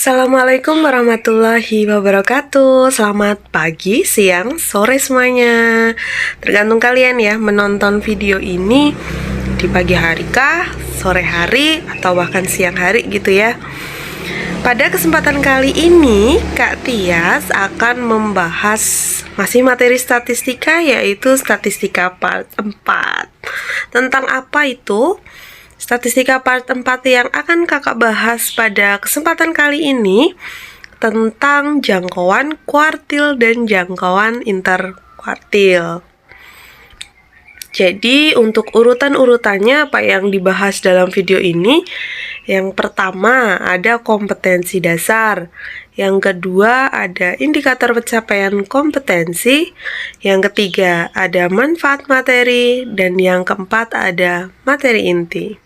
Assalamualaikum warahmatullahi wabarakatuh. Selamat pagi, siang, sore semuanya. Tergantung kalian ya menonton video ini di pagi hari kah, sore hari, atau bahkan siang hari gitu ya. Pada kesempatan kali ini Kak Tias akan membahas masih materi statistika, yaitu statistika part 4. Tentang apa itu? Statistika part 4 yang akan kakak bahas pada kesempatan kali ini tentang jangkauan kuartil dan jangkauan interkuartil. Jadi untuk urutan-urutannya apa yang dibahas dalam video ini? Yang pertama ada kompetensi dasar, yang kedua ada indikator pencapaian kompetensi, yang ketiga ada manfaat materi, dan yang keempat ada materi inti.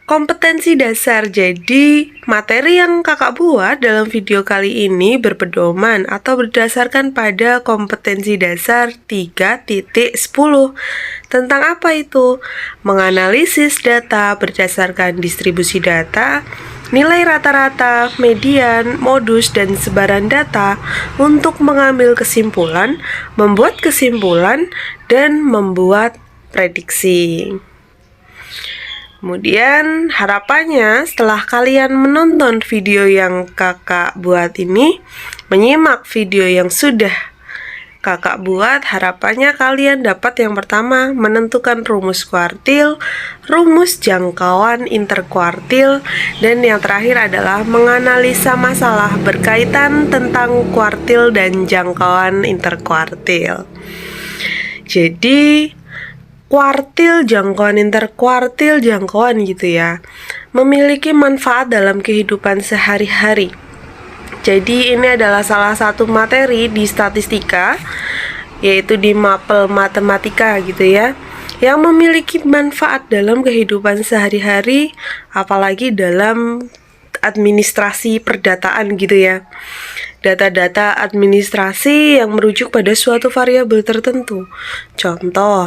Kompetensi dasar, jadi materi yang kakak buat dalam video kali ini berpedoman atau berdasarkan pada kompetensi dasar 3.10. Tentang apa itu? Menganalisis data berdasarkan distribusi data, nilai rata-rata, median, modus, dan sebaran data untuk mengambil kesimpulan, membuat kesimpulan, dan membuat prediksi. Kemudian harapannya setelah kalian menonton video yang kakak buat ini, menyimak video yang sudah kakak buat, harapannya kalian dapat yang pertama menentukan rumus kuartil, rumus jangkauan interkuartil, dan yang terakhir adalah menganalisa masalah berkaitan tentang kuartil dan jangkauan interkuartil. Jadi kuartil, jangkauan interkuartil, jangkauan gitu ya, memiliki manfaat dalam kehidupan sehari-hari. Jadi ini adalah salah satu materi di statistika, yaitu di mapel matematika gitu ya, yang memiliki manfaat dalam kehidupan sehari-hari, apalagi dalam administrasi perdataan gitu ya. Data-data administrasi yang merujuk pada suatu variabel tertentu. Contoh,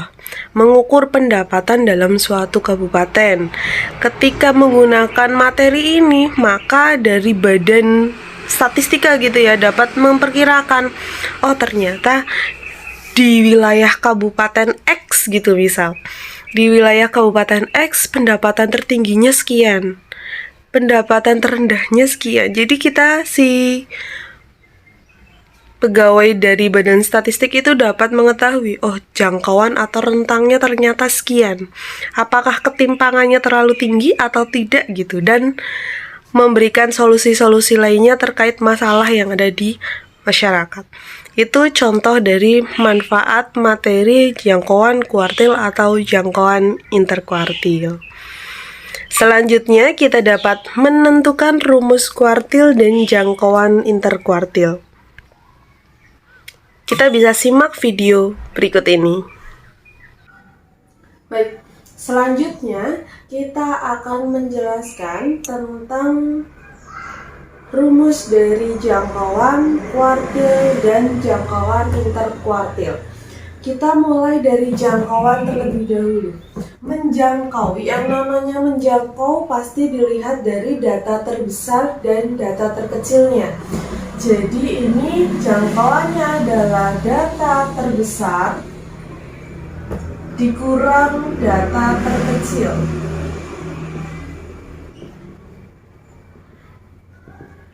mengukur pendapatan dalam suatu kabupaten. Ketika menggunakan materi ini, maka dari badan statistika gitu ya dapat memperkirakan, oh ternyata di wilayah kabupaten X gitu misal. Di wilayah kabupaten X pendapatan tertingginya sekian, pendapatan terendahnya sekian. Jadi kita pegawai dari badan statistik itu dapat mengetahui, oh jangkauan atau rentangnya ternyata sekian, apakah ketimpangannya terlalu tinggi atau tidak gitu, dan memberikan solusi-solusi lainnya terkait masalah yang ada di masyarakat. Itu contoh dari manfaat materi jangkauan kuartil atau jangkauan interkuartil. Selanjutnya kita dapat menentukan rumus kuartil dan jangkauan interkuartil. Kita bisa simak video berikut ini. Baik, selanjutnya kita akan menjelaskan tentang rumus dari jangkauan kuartil dan jangkauan interkuartil. Kita mulai dari jangkauan terlebih dahulu. Menjangkau, yang namanya menjangkau pasti dilihat dari data terbesar dan data terkecilnya. Jadi ini jangkauannya adalah data terbesar dikurang data terkecil.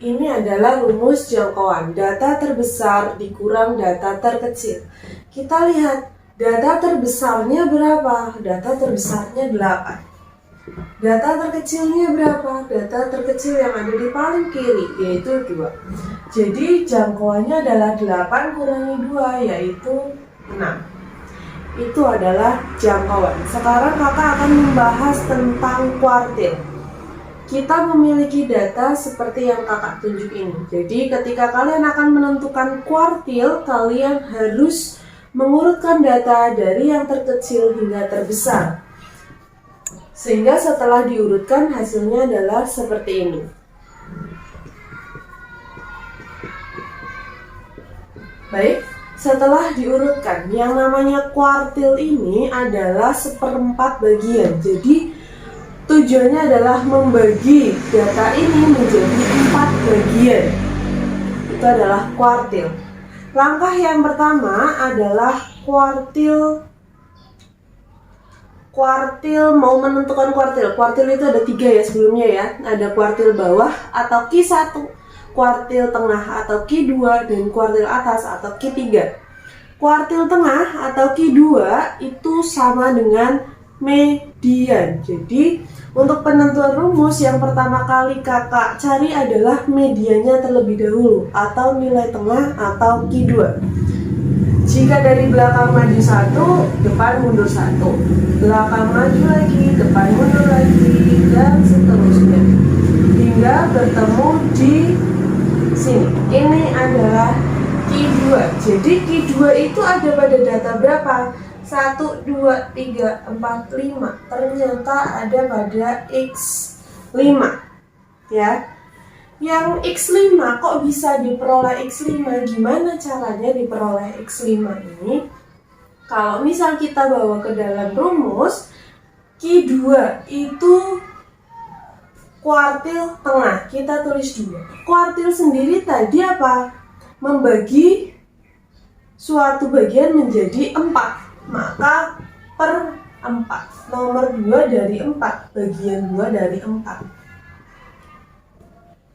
Ini adalah rumus jangkauan, data terbesar dikurang data terkecil. Kita lihat data terbesarnya berapa? Data terbesarnya 8. Data terkecilnya berapa? Data terkecil yang ada di paling kiri, yaitu 2. Jadi jangkauannya adalah 8 kurangi 2, yaitu 6. Itu adalah jangkauan. Sekarang kakak akan membahas tentang kuartil. Kita memiliki data seperti yang kakak tunjuk ini. Jadi ketika kalian akan menentukan kuartil, kalian harus mengurutkan data dari yang terkecil hingga terbesar. Sehingga setelah diurutkan hasilnya adalah seperti ini. Baik, setelah diurutkan, yang namanya kuartil ini adalah 1/4 bagian. Jadi tujuannya adalah membagi data ini menjadi yaitu adalah kuartil. Langkah yang pertama adalah kuartil. Mau menentukan kuartil. Kuartil itu ada 3 ya sebelumnya ya. Ada kuartil bawah atau Q1, kuartil tengah atau Q2, dan kuartil atas atau Q3. Kuartil tengah atau Q2 itu sama dengan median. Jadi untuk penentuan rumus yang pertama kali kakak cari adalah mediannya terlebih dahulu, atau nilai tengah atau Q2. Jika dari belakang maju 1, depan mundur 1, belakang maju lagi, depan mundur lagi, dan seterusnya hingga bertemu di sini. Ini adalah Q2. Jadi Q2 itu ada pada data berapa? 1, 2, 3, 4, 5. Ternyata ada pada X5 ya. Yang X5 kok bisa diperoleh X5? Gimana caranya diperoleh X5 ini? Kalau misal kita bawa ke dalam rumus, Q2 itu kuartil tengah. Kita tulis 2. Kuartil sendiri tadi apa? Membagi suatu bagian menjadi 4. Maka per 4. Nomor 2 dari 4. Bagian 2 dari 4.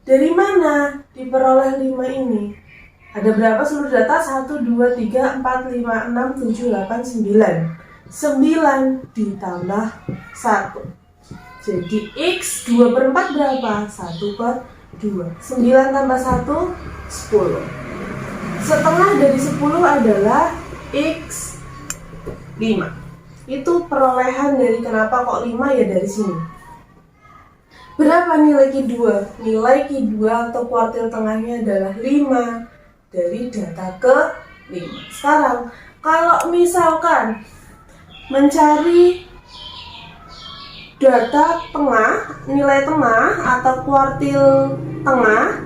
Dari mana diperoleh 5 ini? Ada berapa seluruh data? 1, 2, 3, 4, 5, 6, 7, 8, 9. 9 ditambah 1. Jadi X 2 per 4 berapa? 1 per 2. 9 tambah 1, 10. Setengah dari 10 adalah X 5. Itu perolehan dari kenapa kok 5 ya dari sini. Berapa nilai Q2? Nilai Q2 atau kuartil tengahnya adalah 5 dari data ke-5. Sekarang, kalau misalkan mencari data tengah, nilai tengah atau kuartil tengah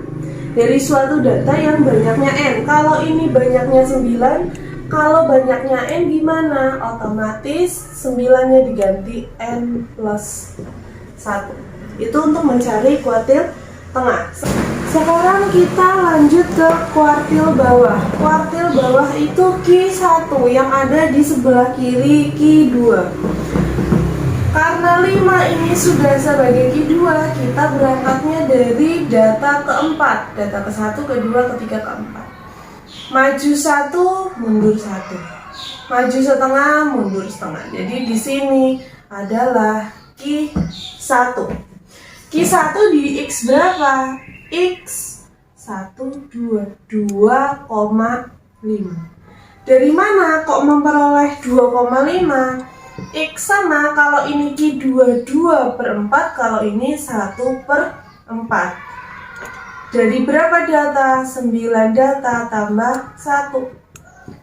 dari suatu data yang banyaknya N. Kalau ini banyaknya 9, kalau banyaknya N gimana? Otomatis 9-nya diganti N plus 1. Itu untuk mencari kuartil tengah. Sekarang kita lanjut ke kuartil bawah. Kuartil bawah itu Q1 yang ada di sebelah kiri Q2. Karena 5 ini sudah sebagai Q2, kita berangkatnya dari data keempat. Data ke-1, ke-2, ke-3, ke-4. Maju 1, mundur 1. Maju setengah, mundur setengah. Jadi di sini adalah Q1. Q1 di X berapa? X 1, 2, 2,5. Dari mana kok memperoleh 2,5? X sama, kalau ini Q2 2 per 4, kalau ini 1 per 4. Dari berapa data? 9 data tambah 1.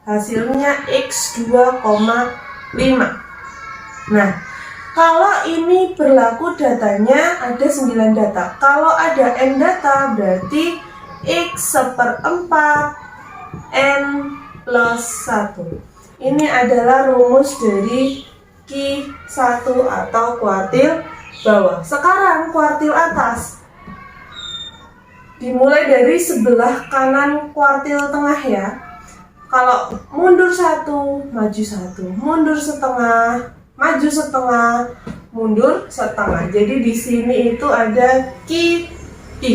Hasilnya X 2,5. Nah, kalau ini berlaku datanya ada 9 data. Kalau ada N data berarti X seperempat N plus 1. Ini adalah rumus dari Q1 atau kuartil bawah. Sekarang kuartil atas. Dimulai dari sebelah kanan kuartil tengah ya. Kalau mundur 1, maju 1, mundur setengah, maju setengah, mundur setengah. Jadi di sini itu ada Q3.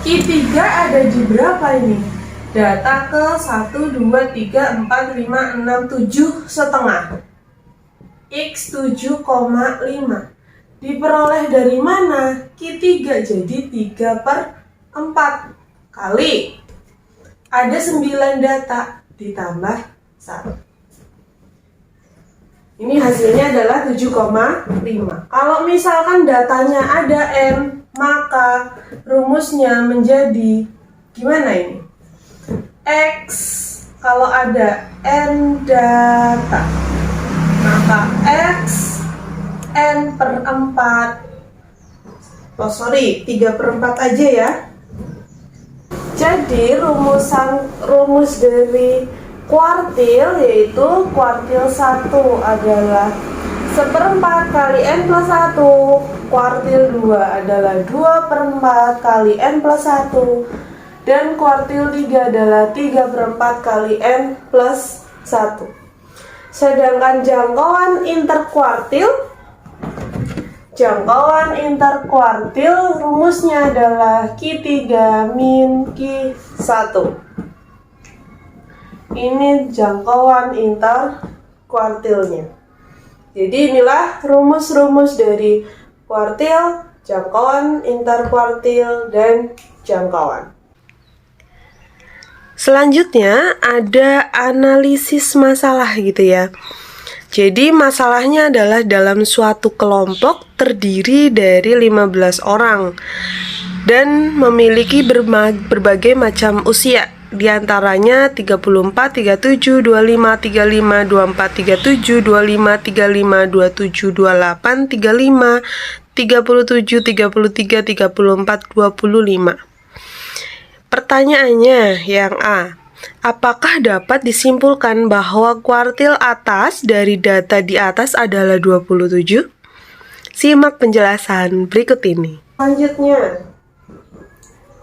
Q3 ada di berapa ini? Data ke 1, 2, 3, 4, 5, 6, 7 setengah. X 7,5. Diperoleh dari mana? Q3, jadi 3 per 4 kali. Ada 9 data ditambah 1. Ini hasilnya adalah 7,5. Kalau misalkan datanya ada N, maka rumusnya menjadi gimana ini? X, kalau ada N data, maka X N per 4. 3 per 4 aja ya. Jadi rumus dari kuartil yaitu kuartil 1 adalah 1/4 kali N plus 1 kuartil 2 adalah 2/4 kali N plus 1, dan kuartil 3 adalah 3/4 kali N plus 1. Sedangkan jangkauan interkuartil rumusnya adalah Q3 min Q1. Ini jangkauan interkuartilnya. Jadi inilah rumus-rumus dari kuartil, jangkauan interkuartil, dan jangkauan. Selanjutnya ada analisis masalah gitu ya. Jadi masalahnya adalah dalam suatu kelompok terdiri dari 15 orang dan memiliki berbagai macam usia. Di antaranya 34, 37, 25, 35, 24, 37, 25, 35, 27, 28, 35, 37, 33, 34, 25. Pertanyaannya yang A. Apakah dapat disimpulkan bahwa kuartil atas dari data di atas adalah 27? Simak penjelasan berikut ini. Selanjutnya,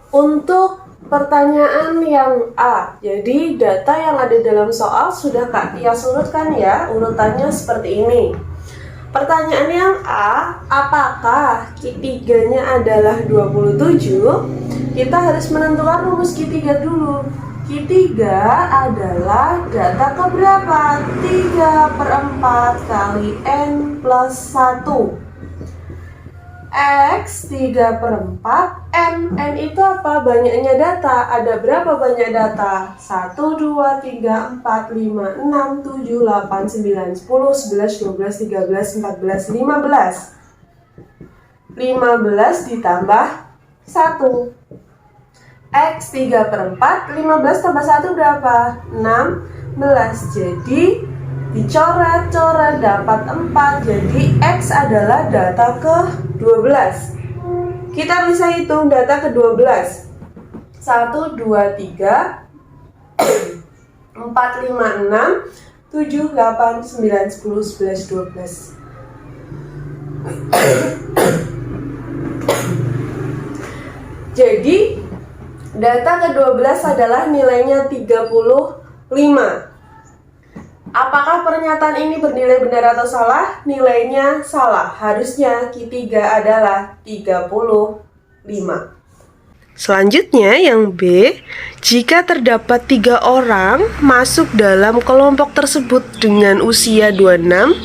untuk pertanyaan yang A. Jadi data yang ada dalam soal sudah Kak Tia urutkan ya, urutannya seperti ini. Pertanyaan yang A, apakah Q3-nya adalah 27? Kita harus menentukan rumus Q3 dulu. Q3 adalah data keberapa? 3/4 kali N plus 1. X 3/4 N itu apa? Banyaknya data. Ada berapa banyak data? 1, 2, 3, 4, 5, 6, 7, 8, 9, 10, 11, 12, 13, 14, 15. 15 ditambah 1. X 3/4, 15 tambah 1 berapa? 16. Jadi dicoret-coret dapat 4. Jadi X adalah data ke-12. Kita bisa hitung data ke-12. 1, 2, 3, 4, 5, 6, 7, 8, 9, 10, 11, 12. Jadi data ke-12 adalah nilainya 35. Apakah pernyataan ini bernilai benar atau salah? Nilainya salah. Harusnya Q3 adalah 35. Selanjutnya yang B, jika terdapat 3 orang masuk dalam kelompok tersebut dengan usia 26,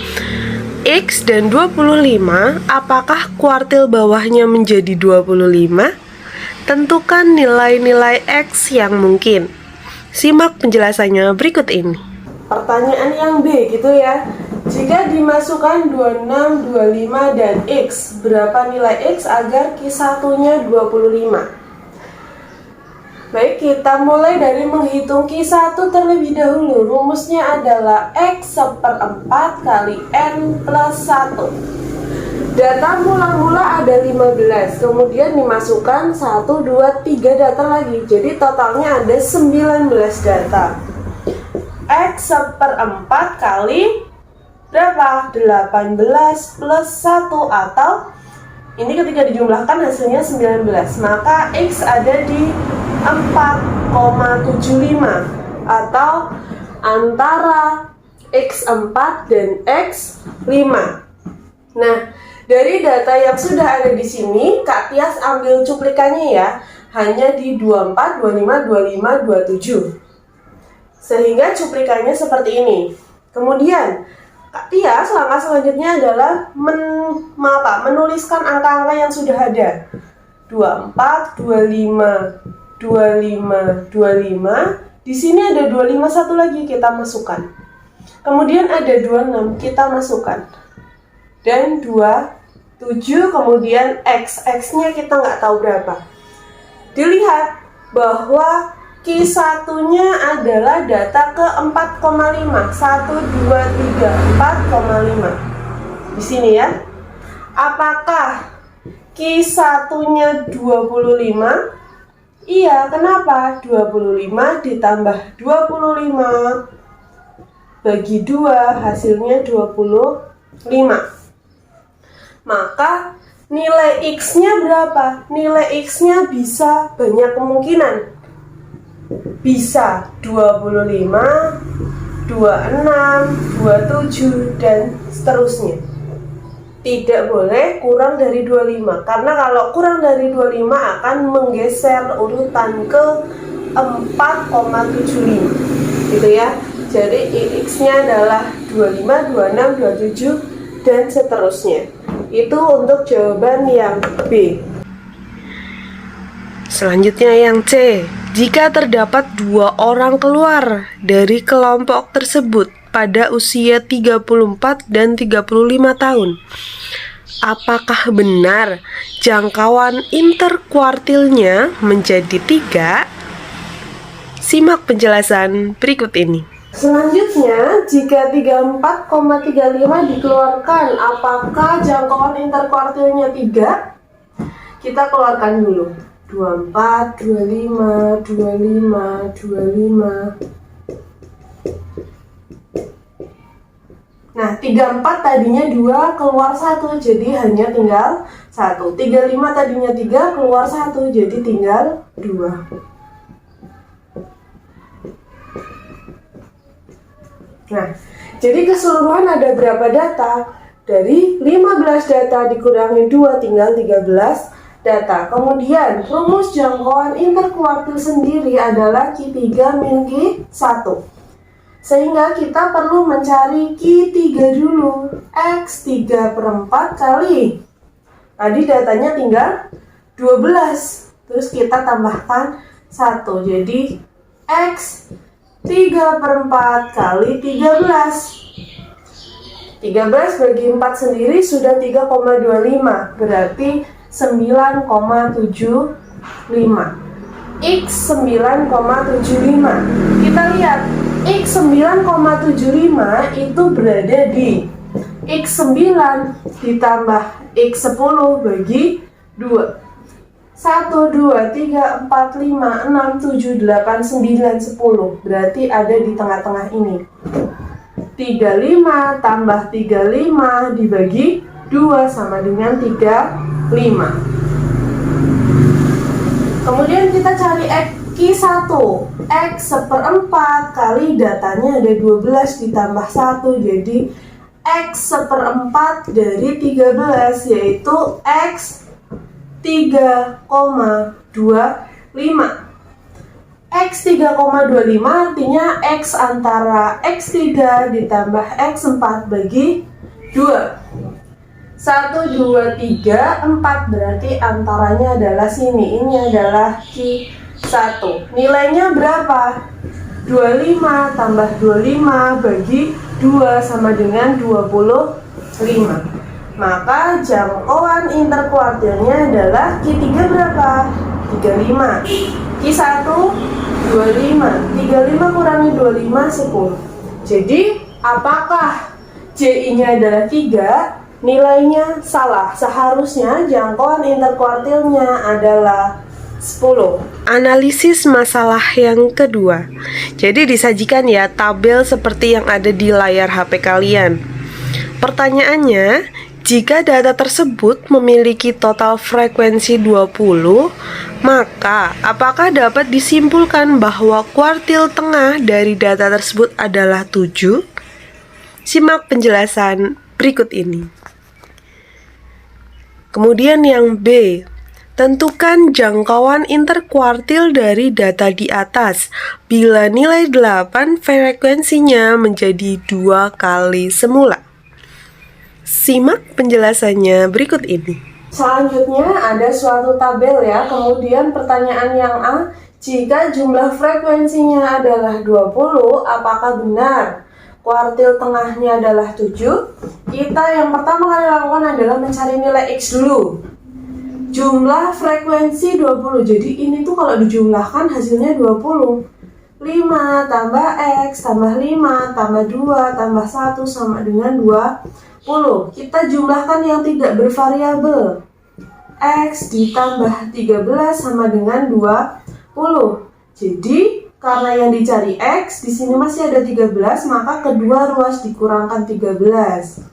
X dan 25, apakah kuartil bawahnya menjadi 25? Tentukan nilai-nilai X yang mungkin. Simak penjelasannya berikut ini. Pertanyaan yang B gitu ya. Jika dimasukkan 26, 25, dan X, berapa nilai X agar Q1-nya 25? Baik, kita mulai dari menghitung Q1 terlebih dahulu. Rumusnya adalah X 1/4 kali N plus 1. Data mula-mula ada 15, kemudian dimasukkan 1, 2, 3 data lagi. Jadi totalnya ada 19 data. X 1/4 kali berapa? 18 plus 1, atau ini ketika dijumlahkan hasilnya 19. Maka X ada di 4,75, atau antara X4 dan X5. Nah, dari data yang sudah ada di sini, Kak Tias ambil cuplikannya ya, hanya di 24, 25, 25, 27. Sehingga cuplikannya seperti ini. Kemudian Kak Tia langkah selanjutnya adalah menuliskan angka-angka yang sudah ada. 24, 25, 25, 25. Di sini ada 25 satu lagi kita masukkan. Kemudian ada 26 kita masukkan. Dan 27, kemudian X-nya kita nggak tahu berapa. Dilihat bahwa Q1-nya adalah data ke 4,5. 1, 2, 3, 4,5. Di sini ya. Apakah Q1-nya 25? Iya, kenapa? 25 ditambah 25 bagi 2 hasilnya 25. Maka Nilai X-nya berapa? Nilai X-nya bisa banyak kemungkinan. Bisa 25, 26, 27, dan seterusnya. Tidak boleh kurang dari 25, karena kalau kurang dari 25 akan menggeser urutan ke 4,75 gitu ya. Jadi X-nya adalah 25, 26, 27, dan seterusnya. Itu untuk jawaban yang B. Selanjutnya yang C. Jika terdapat 2 orang keluar dari kelompok tersebut pada usia 34 dan 35 tahun, apakah benar jangkauan interkuartilnya menjadi 3? Simak penjelasan berikut ini. Selanjutnya, jika 34,35 dikeluarkan, apakah jangkauan interkuartilnya 3? Kita keluarkan dulu. 24, 25, 25, 25. Nah, 34 tadinya 2, keluar 1, jadi hanya tinggal 1. 35 tadinya 3, keluar 1, jadi tinggal 2. Nah, jadi keseluruhan ada berapa data? Dari 15 data dikurangi 2 tinggal 13 data. Kemudian rumus jangkauan interkuartil sendiri adalah Q3 min Q1. Sehingga kita perlu mencari Q3 dulu. X3 per 4 kali. Tadi datanya tinggal 12. Terus kita tambahkan 1. Jadi X 3 per 4 kali 13. 13 bagi 4 sendiri sudah 3,25. Berarti 9,75. X 9,75. Kita lihat X 9,75 itu berada di X9 ditambah X10 bagi 2. 1, 2, 3, 4, 5, 6, 7, 8, 9, 10. Berarti ada di tengah-tengah ini. 35 tambah 35 dibagi 2 sama dengan 35. Kemudian kita cari Q1. X seperempat kali datanya ada 12 ditambah 1. Jadi X seperempat dari 13 yaitu X 3,25. X 3,25 artinya X antara X3 ditambah X4 bagi 2. 1, 2, 3, 4 berarti antaranya adalah sini. Ini adalah Q1. Nilainya berapa? 25 tambah 25 bagi 2 sama dengan 25. Maka jangkauan interkuartilnya adalah Q3 berapa? 35. Q1 25. 35 kurangi 25 10. Jadi apakah JI-nya adalah 3? Nilainya salah. Seharusnya jangkauan interkuartilnya adalah 10. Analisis masalah yang kedua. Jadi disajikan ya tabel seperti yang ada di layar HP kalian. Pertanyaannya, jika data tersebut memiliki total frekuensi 20, maka apakah dapat disimpulkan bahwa kuartil tengah dari data tersebut adalah 7? Simak penjelasan berikut ini. Kemudian yang B, tentukan jangkauan interkuartil dari data di atas bila nilai 8 frekuensinya menjadi 2 kali semula. Simak penjelasannya berikut ini. Selanjutnya ada suatu tabel ya. Kemudian pertanyaan yang A, jika jumlah frekuensinya adalah 20, apakah benar kuartil tengahnya adalah 7? Kita yang pertama kali lakukan adalah mencari nilai X dulu. Jumlah frekuensi 20. Jadi ini tuh kalau dijumlahkan hasilnya 20. 5 tambah X tambah 5 tambah 2 tambah 1 sama dengan 20. Kita jumlahkan yang tidak bervariabel. X ditambah 13 sama dengan 20. Jadi karena yang dicari X, di sini masih ada 13, maka kedua ruas dikurangkan 13.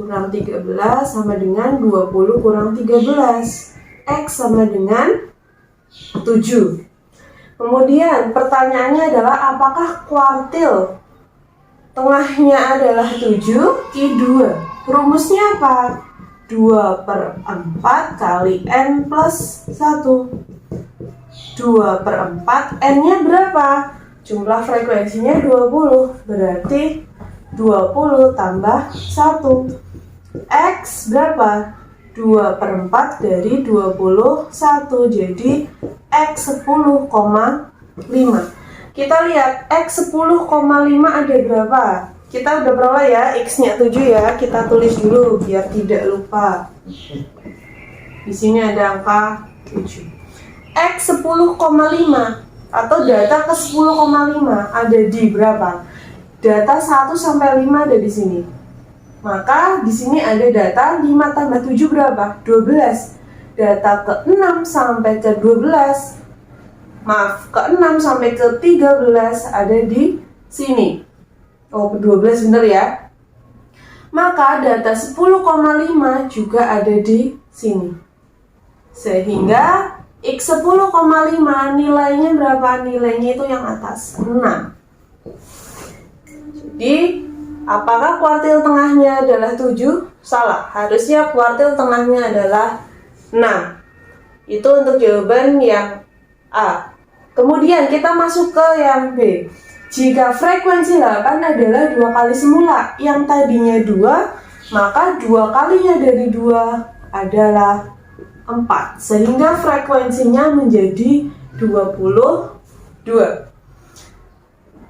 kurang 13 sama dengan 20 kurang 13. X sama dengan 7. Kemudian pertanyaannya adalah apakah kuartil tengahnya adalah 7, Ki 2. Rumusnya apa? 2/4 kali N plus 1. 2/4, N-nya berapa? Jumlah frekuensinya 20, berarti 20 tambah 1. X berapa? 2/4 dari 21, jadi X 10,5. Kita lihat X 10,5 ada berapa? Kita udah peroleh ya, X-nya 7 ya. Kita tulis dulu biar tidak lupa. Di sini ada angka 7. X 10,5 atau data ke 10,5 ada di berapa? Data 1 sampai 5 ada di sini. Maka di sini ada data 5 tambah 7 berapa? 12. Data ke 6 sampai ke 12. Maaf, ke 6 sampai ke 13 ada di sini. Oh, 12 bener ya. Maka data 10,5 juga ada di sini. Sehingga X 10,5 nilainya berapa? Nilainya itu yang atas, 6. Jadi, apakah kuartil tengahnya adalah 7? Salah, harusnya kuartil tengahnya adalah 6. Itu untuk jawaban yang A. Kemudian kita masuk ke yang B. Jika frekuensi 8 adalah 2 kali semula, yang tadinya 2, maka 2 kalinya dari 2 adalah 4. Sehingga frekuensinya menjadi 22.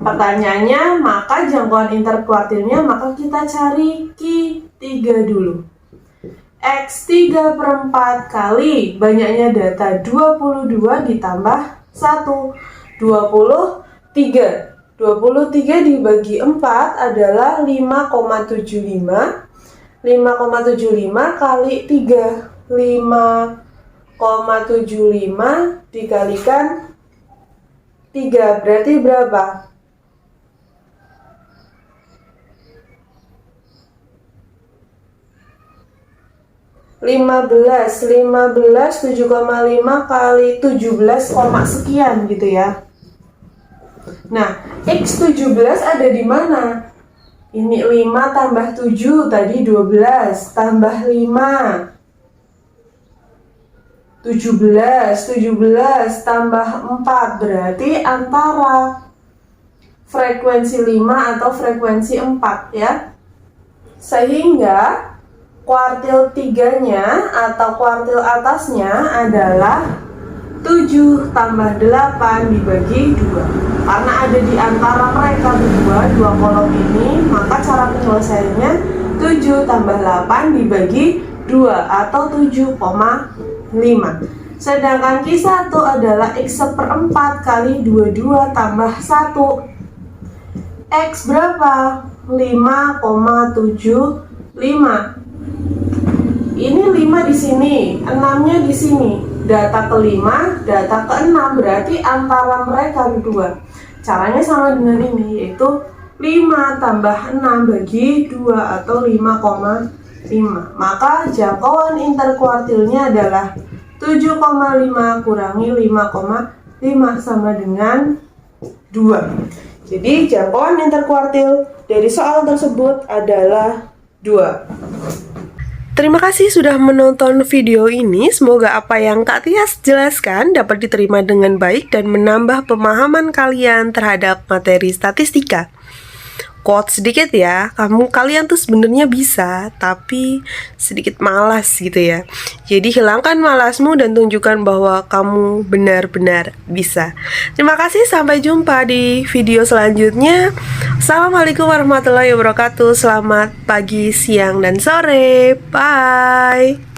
Pertanyaannya, maka jangkauan interkuartilnya, maka kita cari Ki 3 dulu. X 3/4 kali banyaknya data 22 ditambah 1, 23. 23 dibagi 4 adalah 5,75. 5,75 kali 3. 5,75 dikalikan 3 berarti berapa? 15, 7,5 kali 17, sekian gitu ya. Nah, X 17 ada di mana? Ini 5 tambah 7 tadi 12 tambah 5 17 tambah 4 berarti antara frekuensi 5 atau frekuensi 4 ya. Sehingga kuartil 3-nya atau kuartil atasnya adalah 7 tambah 8 dibagi 2. Karena ada di antara mereka berdua, dua kolom ini, maka cara penyelesaiannya 7 tambah 8 dibagi 2 atau 7,5. Sedangkan Q1 adalah X 1/4 kali 22 tambah 1. X berapa? 5,75. Ini 5 di sini, 6-nya di sini. Data ke-5, data ke-6, berarti antara mereka berdua. Caranya sama dengan ini, yaitu 5 tambah 6 bagi 2 atau 5,5. Maka jangkauan interkuartilnya adalah 7,5 kurangi 5,5 sama dengan 2. Jadi jangkauan interkuartil dari soal tersebut adalah 2. Terima kasih sudah menonton video ini. Semoga apa yang Kak Tias jelaskan dapat diterima dengan baik dan menambah pemahaman kalian terhadap materi statistika. Quote sedikit ya, kalian tuh sebenarnya bisa, tapi sedikit malas gitu ya. Jadi hilangkan malasmu dan tunjukkan bahwa kamu benar-benar bisa. Terima kasih, sampai jumpa di video selanjutnya. Assalamualaikum warahmatullahi wabarakatuh. Selamat pagi, siang, dan sore. Bye.